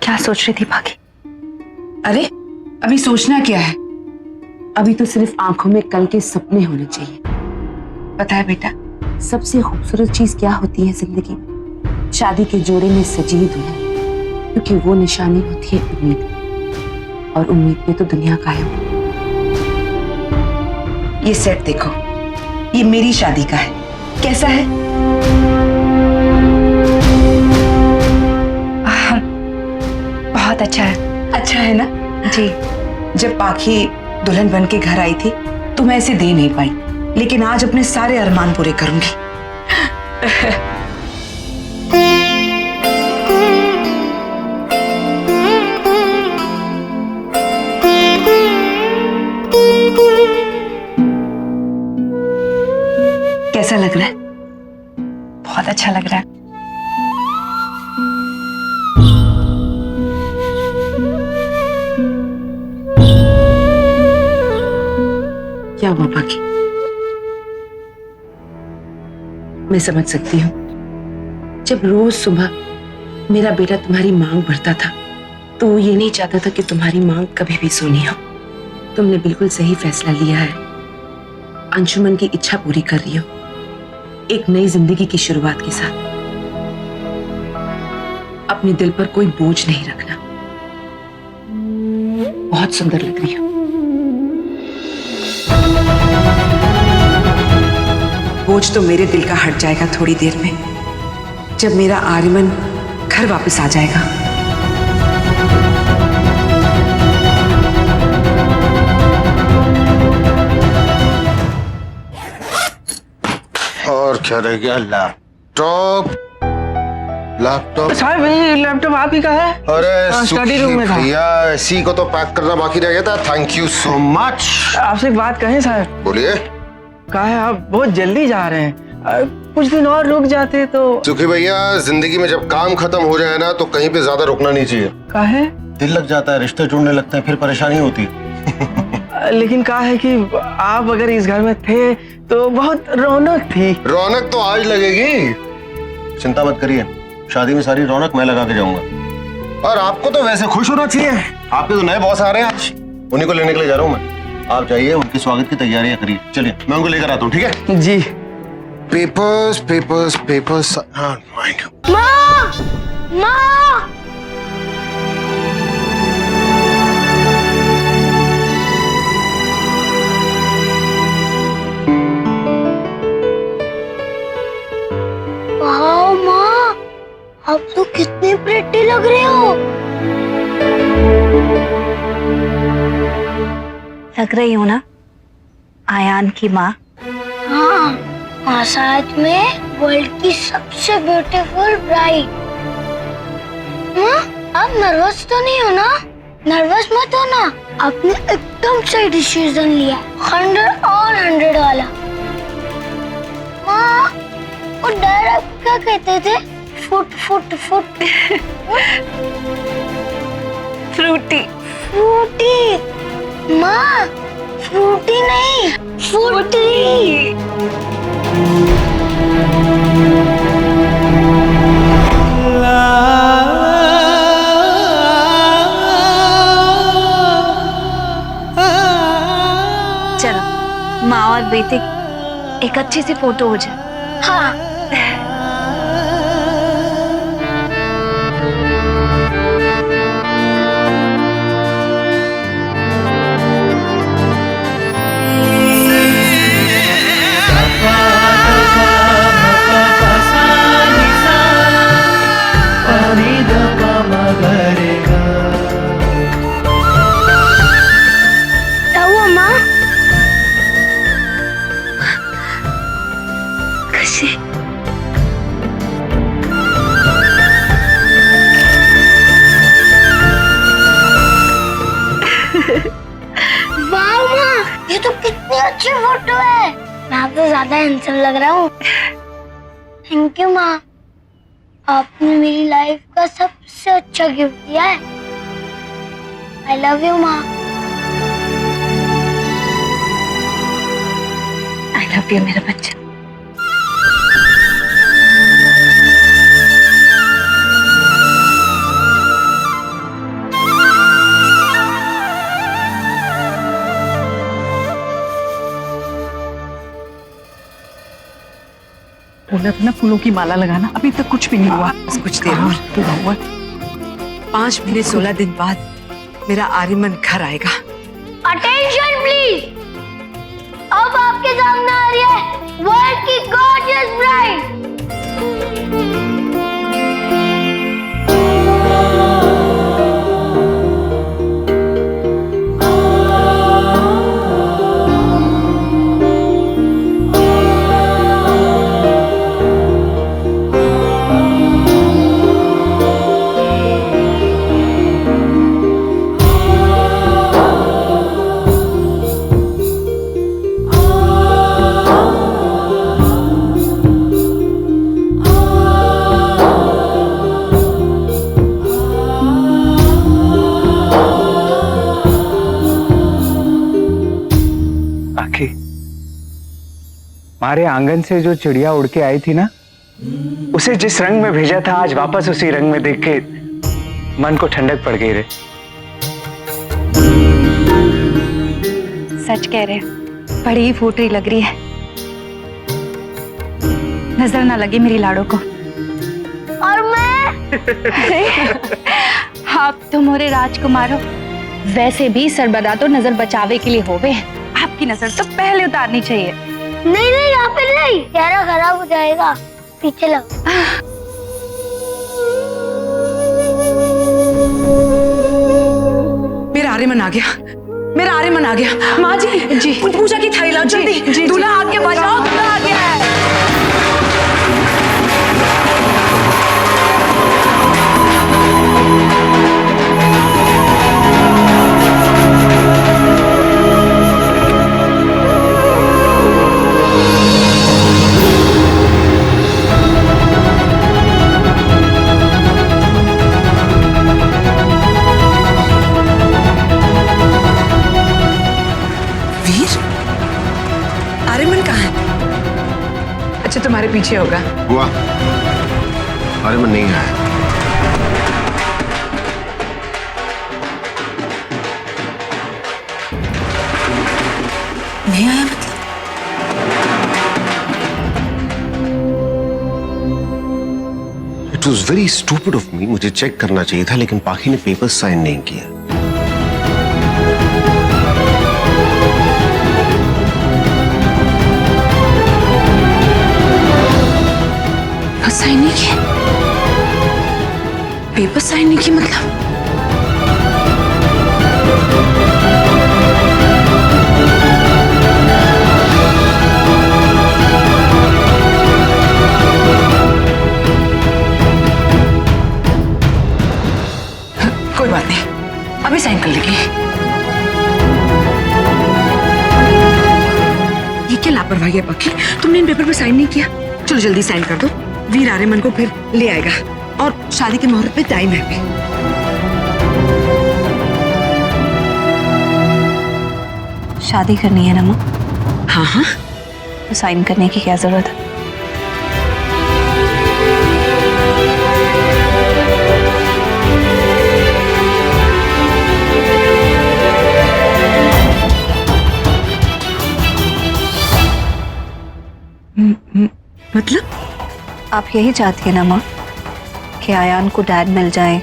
क्या सोच रही थी भागी? अरे अभी सोचना क्या है, अभी तो सिर्फ आंखों में कल के सपने होने चाहिए। पता है बेटा, सबसे खूबसूरत चीज क्या होती है जिंदगी में? शादी के जोड़े में सजी दुल्हन, क्योंकि वो निशानी होती है उम्मीद, और उम्मीद पे तो दुनिया कायम। ये सेट देखो, ये मेरी शादी का है, कैसा है? बहुत अच्छा है। अच्छा है ना? जी। जब पाखी दुल्हन बन के घर आई थी तो मैं इसे दे नहीं पाई, लेकिन आज अपने सारे अरमान पूरे करूंगी। कैसा लग रहा है? बहुत अच्छा लग रहा है। क्या हुआ पाखी? मैं समझ सकती हूँ, जब रोज सुबह मेरा बेटा तुम्हारी मांग भरता था तो वो ये नहीं चाहता था कि तुम्हारी मांग कभी भी सुनी हो। तुमने बिल्कुल सही फैसला लिया है, अंशुमन की इच्छा पूरी कर रही हो, एक नई जिंदगी की शुरुआत के साथ। अपने दिल पर कोई बोझ नहीं रखना। बहुत सुंदर लग रही हो। बोझ तो मेरे दिल का हट जाएगा थोड़ी देर में, जब मेरा आर्यमन घर वापस आ जाएगा। और क्या रह गया? लैपटॉप। लैपटॉप साहब, ये लैपटॉप आप ही का है? अरे स्टडी रूम में था। भैया, इसी को तो पैक करना बाकी रह गया था। Thank you so much. आपसे एक बात कहें साहब? बोलिए। कहा है आप बहुत जल्दी जा रहे हैं, कुछ दिन और रुक जाते तो। सुखी भैया, जिंदगी में जब काम खत्म हो जाए ना तो कहीं पे ज्यादा रुकना नहीं चाहिए। कहा है? दिल लग जाता है, रिश्ते जुड़ने लगते हैं, फिर परेशानी होती है। लेकिन कहा है कि आप अगर इस घर में थे तो बहुत रौनक थी। रौनक तो आज लगेगी, चिंता मत करिए, शादी में सारी रौनक मैं लगा के जाऊंगा। और आपको तो वैसे खुश होना चाहिए, आपके तो नए बॉस आ रहे हैं आज, उन्हीं को लेने के लिए जा रहा हूँ मैं। आप जाइए, उनके स्वागत की तैयारियां करिए। चलिए मैं उनको लेकर आता हूँ, ठीक है? जी। Papers papers papers. हाँ, माँ! माँ! वाह माँ, आप तो कितनी प्रिटी लग रहे हो। लग रही हूँ ना आयान की माँ? हाँ, और साथ में वर्ल्ड की सबसे ब्यूटीफुल ब्राइड। माँ, आप नर्वस तो नहीं हो ना? नर्वस मत हो ना, आपने एकदम सही डिसीजन लिया, 100 और 100 वाला। माँ, वो डायरेक्ट क्या कहते थे? फुट फुट फुट। फ्रूटी। फ्रूटी। माँ, फ्रूटी नहीं, फुटी। चलो माँ और बेटे की एक अच्छी सी फोटो हो जाए। हाँ। क्या हुआ माँ? खुशी। ज्यादा हैंडसम लग रहा हूँ। थैंक यू माँ, आपने मेरी लाइफ का सबसे अच्छा गिफ्ट दिया है। आई लव यू माँ। आई लव यू मेरा बच्चा। बोला था ना फूलों की माला लगाना, अभी तक कुछ भी नहीं हुआ। बस कुछ देर और। पूरा हुआ। 5 महीने 16 दिन बाद मेरा आर्यमन घर आएगा। अटेंशन प्लीज, अब आपके सामने आ रही है वर्ल्ड की गॉर्जियस ब्राइड। हमारे आंगन से जो चिड़िया उड़ के आई थी ना, उसे जिस रंग में भेजा था, आज वापस उसी रंग में देख के मन को ठंडक पड़ गई रे। सच कह रहे, बड़ी ही फूटरी लग रही है। नजर ना लगे मेरी लाड़ो को। और मैं आप तो मोरे राजकुमार हो। वैसे भी सरबदा तो नजर बचावे के लिए होवे। आपकी नजर तो पहले उतारनी चाहिए। नहीं नहीं, यहाँ पे नहीं, चेहरा खराब हो जाएगा। पीछे लगो। मेरा आर्यमन आ गया, मेरा आर्यमन आ गया। माँ जी, जी पूजा की थाली लाओ जल्दी। दूल्हा आके बजाओ, दूल्हा आ गया है। आर्यमन कहाँ है? अच्छा, तुम्हारे पीछे होगा। हुआ आर्यमन नहीं आया। नहीं आया मतलब? It was very stupid of me. मुझे चेक करना चाहिए था, लेकिन पाखी ने पेपर्स साइन नहीं किया। साइन नहीं किया? पेपर साइन नहीं की मतलब? कोई बात नहीं, अभी साइन कर लेंगे। ये क्या लापरवाही है पक्की? तुमने इन पेपर पर साइन नहीं किया। चलो जल्दी साइन कर दो। वीर आर्यमन को फिर ले आएगा और शादी के मुहूर्त पे टाइम है भी। शादी करनी है ना माँ? हाँ हाँ, तो साइन करने की क्या जरूरत है? मतलब? आप यही चाहती है ना माँ कि आयान को डैड मिल जाए,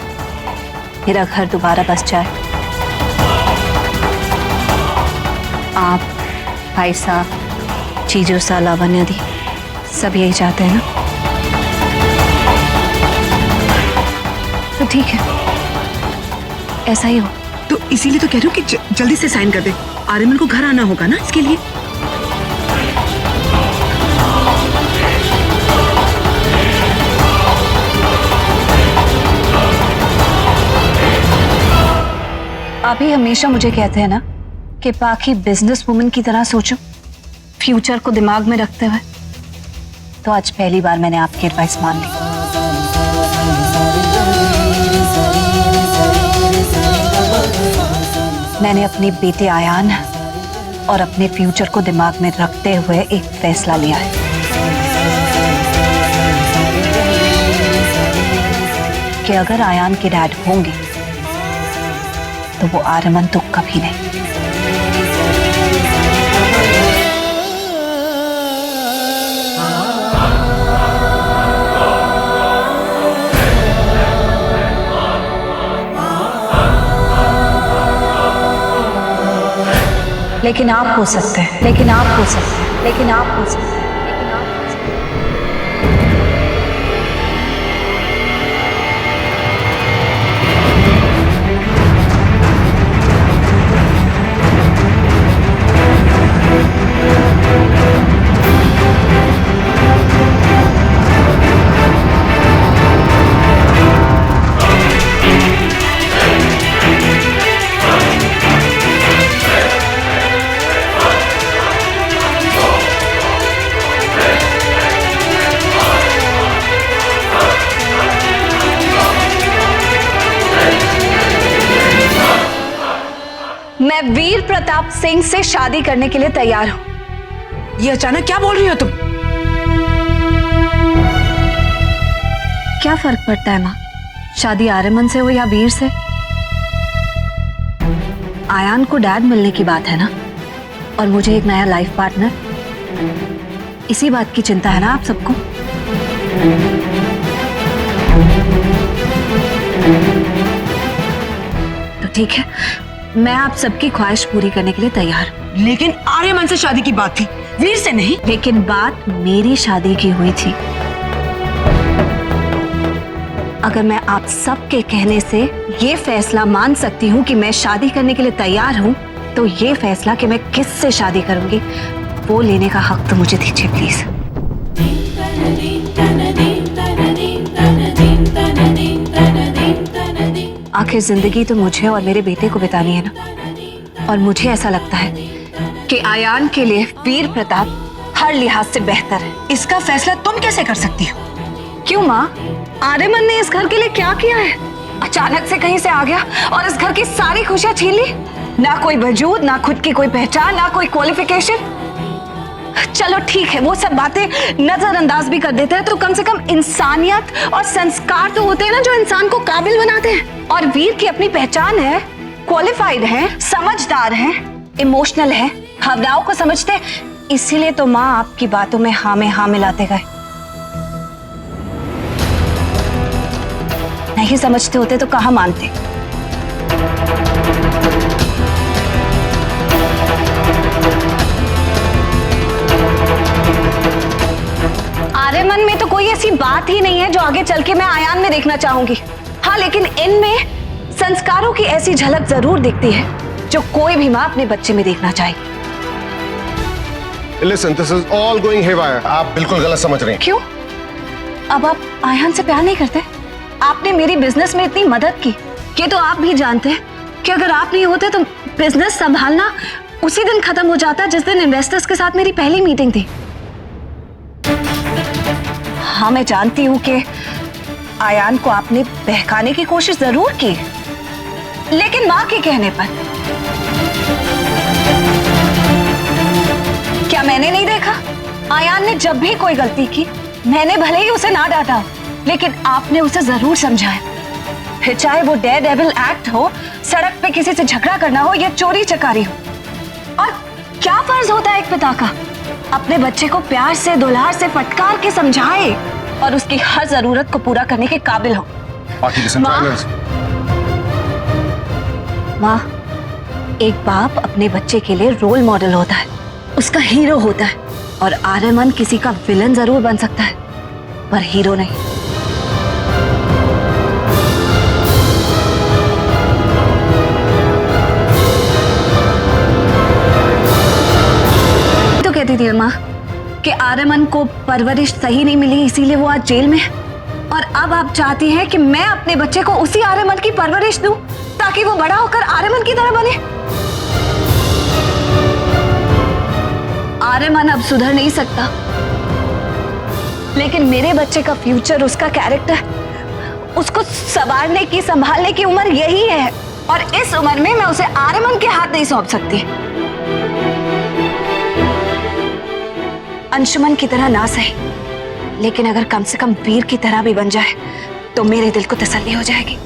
मेरा घर दोबारा बस जाए। आप, भाई साहब, चीजों सा, लावण्य दी, सब यही चाहते हैं ना? तो ठीक है, ऐसा ही हो। तो इसीलिए तो कह रही हूँ कि जल्दी से साइन कर दे। आर्यमन को घर आना होगा ना इसके लिए। आप ही हमेशा मुझे कहते हैं ना कि पाखी बिजनेस वुमन की तरह सोचो। फ्यूचर को दिमाग में रखते हुए तो आज पहली बार मैंने आपकी एडवाइस मान ली। मैंने अपने बेटे आयान और अपने फ्यूचर को दिमाग में रखते हुए एक फैसला लिया है कि अगर आयान के डैड होंगे तो वो आर्यमन तो कभी नहीं। लेकिन आप हो सकते हैं, लेकिन आप हो सकते हैं, लेकिन आप हो सकते हैं, लेकिन आप हो सकते हैं। मैं वीर प्रताप सिंह से शादी करने के लिए तैयार हूं। ये अचानक क्या बोल रही हो तुम? क्या फर्क पड़ता है माँ, शादी आर्यमन से हो या वीर से? आयान को डैड मिलने की बात है ना, और मुझे एक नया लाइफ पार्टनर, इसी बात की चिंता है ना आप सबको। तो ठीक है, मैं आप सबकी ख्वाहिश पूरी करने के लिए तैयार हूं। लेकिन आर्यमन से शादी की बात थी, वीर से नहीं। लेकिन बात मेरी शादी की हुई थी। अगर मैं आप सबके कहने से ये फैसला मान सकती हूँ कि मैं शादी करने के लिए तैयार हूँ, तो ये फैसला कि मैं किससे शादी करूंगी वो लेने का हक तो मुझे दीजिए प्लीज। आखिर जिंदगी तो मुझे और मेरे बेटे को बितानी है ना, और मुझे ऐसा लगता है कि आयान के लिए वीर प्रताप हर लिहाज से बेहतर है। इसका फैसला तुम कैसे कर सकती हो? क्यों माँ, आर्यमन ने इस घर के लिए क्या किया है? अचानक से कहीं से आ गया और इस घर की सारी खुशियां छीन ली। ना कोई वजूद, ना खुद की कोई पहचान, ना कोई क्वालिफिकेशन। चलो ठीक है, वो सब बातें नजरअंदाज भी कर देते हैं, तो कम से कम इंसानियत और संस्कार तो होते हैं ना जो इंसान को काबिल बनाते हैं। और वीर की अपनी पहचान है, क्वालिफाइड है, समझदार है, इमोशनल है, भावनाओं को समझते हैं। इसीलिए तो माँ आपकी बातों में हाँ में हाँ मिलाते गए। नहीं समझते होते तो कहाँ मानते। आर्यमन में तो कोई ऐसी बात ही नहीं है जो आगे चल के मैं आयान में देखना चाहूंगी। हाँ, लेकिन इनमें संस्कारों की ऐसी झलक जरूर दिखती है जो कोई भी माँ अपने बच्चे में देखना चाहेगी। Listen, this is all going haywire. आप बिल्कुल गलत समझ रही हैं। क्यों? अब आप आयान से प्यार नहीं करते? आपने मेरी बिजनेस में इतनी मदद की, ये तो आप भी जानते हैं कि अगर आप नहीं होते तो बिजनेस संभालना उसी दिन खत्म हो जाता जिस दिन इन्वेस्टर्स के साथ मेरी पहली मीटिंग थी। हाँ, मैं जानती हूँ कि आयान को आपने बहकाने की कोशिश जरूर की, लेकिन माँ के कहने पर। क्या मैंने नहीं देखा? आयान ने जब भी कोई गलती की, मैंने भले ही उसे ना डांटा, लेकिन आपने उसे जरूर समझाया। फिर चाहे वो डेयर डेविल एक्ट हो, सड़क पे किसी से झगड़ा करना हो या चोरी चकारी हो। और क्या फर्ज होता है एक पिता का? अपने बच्चे को प्यार से, दुलार से फटकार के समझाए और उसकी हर जरूरत को पूरा करने के काबिल हो। माँ, एक बाप अपने बच्चे के लिए रोल मॉडल होता है, उसका हीरो होता है। और आर्यमन किसी का विलन जरूर बन सकता है, पर हीरो नहीं। तो कहती थी माँ कि आर्यमन को परवरिश सही नहीं मिली, इसीलिए वो आज जेल में है। और अब आप चाहती हैं कि मैं अपने बच्चे को उसी आर्यमन की परवरिश दूं ताकि वो बड़ा होकर आर्यमन की तरह बने। आर्यमन अब सुधर नहीं सकता, लेकिन मेरे बच्चे का फ्यूचर, उसका कैरेक्टर, उसको संवारने की, संभालने की उम्र यही है। और इस उम्र में मैं उसे आर्यमन के हाथ नहीं सौंप सकती। अंशुमन की तरह ना सही, लेकिन अगर कम से कम वीर की तरह भी बन जाए तो मेरे दिल को तसल्ली हो जाएगी।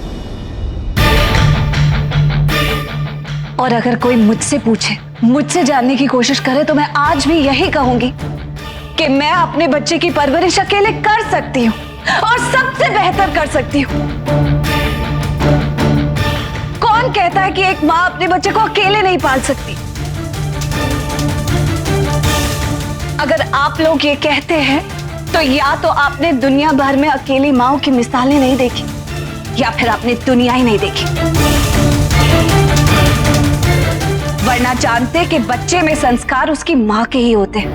और अगर कोई मुझसे पूछे, मुझसे जानने की कोशिश करे, तो मैं आज भी यही कहूंगी कि मैं अपने बच्चे की परवरिश अकेले कर सकती हूँ और सबसे बेहतर कर सकती हूँ। कौन कहता है कि एक माँ अपने बच्चे को अकेले नहीं पाल सकती? अगर आप लोग ये कहते हैं तो या तो आपने दुनिया भर में अकेली माँओं की मिसालें नहीं देखी, या फिर आपने दुनिया ही नहीं देखी, वरना जानते कि बच्चे में संस्कार उसकी माँ के ही होते हैं।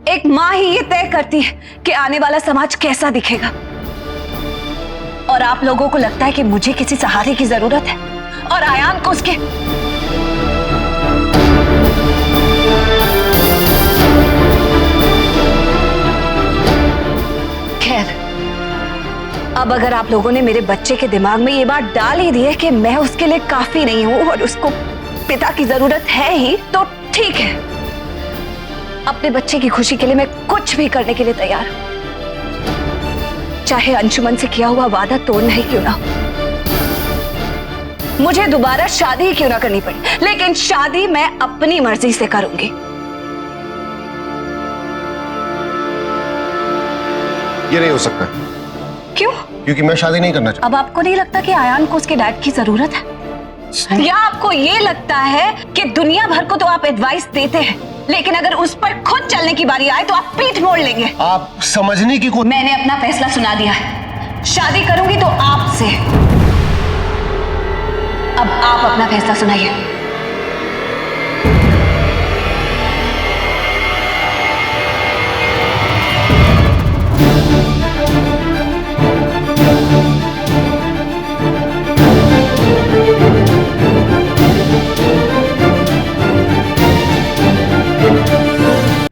एक माँ ही ये तय करती है कि आने वाला समाज कैसा दिखेगा। और आप लोगों को लगता है कि मुझे किसी सहारे की जरूरत है और आयान को उसके। खैर, अब अगर आप लोगों ने मेरे बच्चे के दिमाग में ये बात डाल ही दी है कि मैं उसके लिए काफी नहीं हूं और उसको पिता की जरूरत है ही, तो ठीक है। अपने बच्चे की खुशी के लिए मैं कुछ भी करने के लिए तैयार हूं, चाहे अंशुमन से किया हुआ वादा तोड़ना ही क्यों ना हो। मुझे दोबारा शादी ही क्यों ना करनी पड़े, लेकिन शादी मैं अपनी मर्जी से करूंगी। ये नहीं हो सकता। क्यों? क्योंकि मैं शादी नहीं करना चाहता। अब आपको नहीं लगता कि आयान को उसके डैड की जरूरत है? या आपको ये लगता है कि दुनिया भर को तो आप एडवाइस देते हैं, लेकिन अगर उस पर खुद चलने की बारी आए तो आप पीठ मोड़ लेंगे? आप समझने की कोशिश। मैंने अपना फैसला सुना दिया है। शादी करूंगी तो आपसे। अब आप अपना फैसला सुनाइए।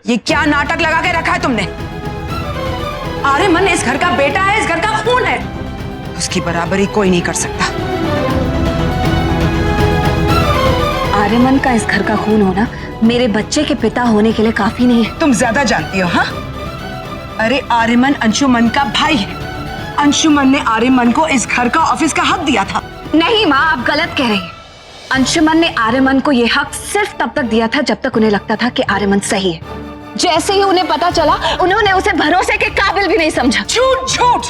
ये क्या नाटक लगा के रखा है तुमने? आर्यमन इस घर का बेटा है, इस घर का खून है, उसकी बराबरी कोई नहीं कर सकता। आर्यमन का इस घर का खून होना मेरे बच्चे के पिता होने के लिए काफी नहीं है। तुम ज्यादा जानती हो। हाँ, अरे आर्यमन अंशुमन का भाई है। अंशुमन ने आर्यमन को इस घर का, ऑफिस का हक दिया था। नहीं माँ, आप गलत कह रही हैं। अंशुमन ने आर्यमन को यह हक सिर्फ तब तक दिया था जब तक उन्हें लगता था कि आर्यमन सही है। जैसे ही उन्हें पता चला, उन्होंने उसे भरोसे के काबिल भी नहीं समझा। झूठ झूठ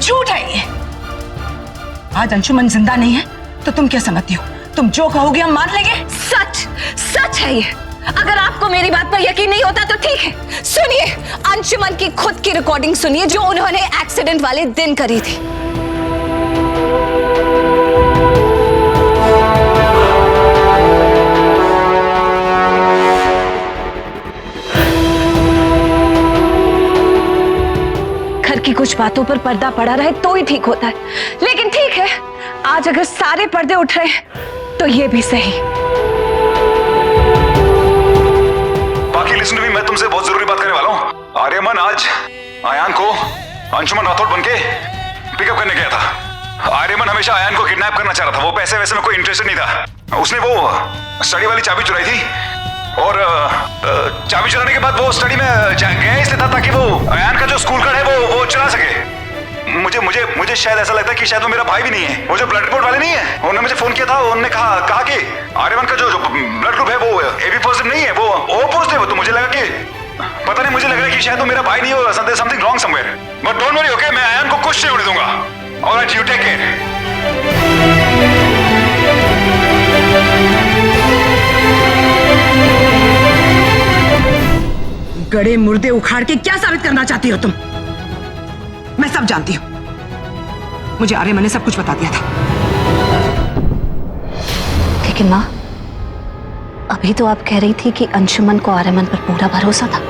झूठ है ये। आज अंशुमन जिंदा नहीं है तो तुम क्या समझती हो? तुम जो कहोगे हम मान लेंगे। सच सच है ये। अगर आपको मेरी बात पर यकीन नहीं होता तो ठीक है, सुनिए अंशुमन की खुद की रिकॉर्डिंग सुनिए जो उन्होंने एक्सीडेंट वाले दिन करी थी। घर की कुछ बातों पर पर्दा पड़ा रहे तो ही ठीक होता है, लेकिन ठीक है, आज अगर सारे पर्दे उठ रहे हैं तो ये भी सही। बाकी लिसन भी, मैं तुमसे बहुत जरूरी बात करने वाला हूँ। आर्यमन आज आयान को अंशुमन राठौड़ बनके पिकअप करने गया था। आर्यमन हमेशा आयान को किडनैप करना चाह रहा था। वो पैसे वैसे में कोई इंटरेस्टेड नहीं था। उसने वो स्टडी वाली चाबी चुराई थी और चाबी चुराने के बाद वो स्टडी में गया इसलिए था ताकि वो आयान का जो स्कूल कार्ड है वो चुरा सके। मुझे शायद ऐसा लगता है कि शायद वो मेरा भाई भी नहीं है। वो जो ब्लड रिपोर्ट वाले नहीं है, उन्होंने मुझे फोन किया था। उन्होंने कहा कि आर्यमन का जो ब्लड ग्रुप है वो AB पॉजिटिव नहीं है, वो O पॉजिटिव है। तो मुझे लगा कि पता नहीं, मुझे लग रहा है कि शायद वो मेरा भाई नहीं हो, something wrong somewhere. But don't worry, okay? मैं आयान को कुछ नहीं होने दूंगा। Alright, you take care. गड़े मुर्दे उखाड़ के क्या साबित करना चाहती हो तुम? मैं सब जानती हूँ। मुझे आर्यमन ने सब कुछ बता दिया था। लेकिन माँ, अभी तो आप कह रही थी कि अंशुमन को आर्यमन पर पूरा भरोसा था।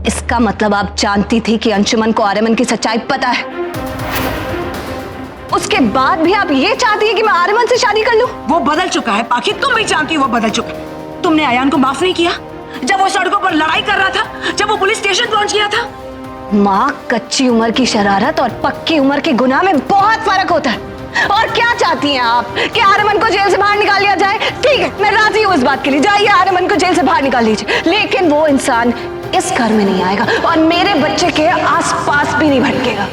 इसका मतलब आप जानती थी कि अंशुमन को आर्यमन की सच्चाई पता है। उसके बाद भी आप ये चाहती है कि मैं आर्यमन से शादी कर लूं? वो बदल चुका है पाखी, तुम भी जानती हो वो बदल चुका है। तुमने अयान को माफ नहीं किया जब वो सड़कों पर लड़ाई कर रहा था, जब वो पुलिस स्टेशन पहुंच गया था। माँ, कच्ची उम्र की शरारत और पक्की उम्र के गुनाह में बहुत फर्क होता है। और क्या चाहती हैं आप कि आर्यमन को जेल से बाहर निकाल लिया जाए? ठीक है, मैं राजी हूँ इस बात के लिए, जाइए आर्यमन को जेल से बाहर निकाल लीजिए, लेकिन वो इंसान इस घर में नहीं आएगा और मेरे बच्चे के आसपास भी नहीं भटकेगा।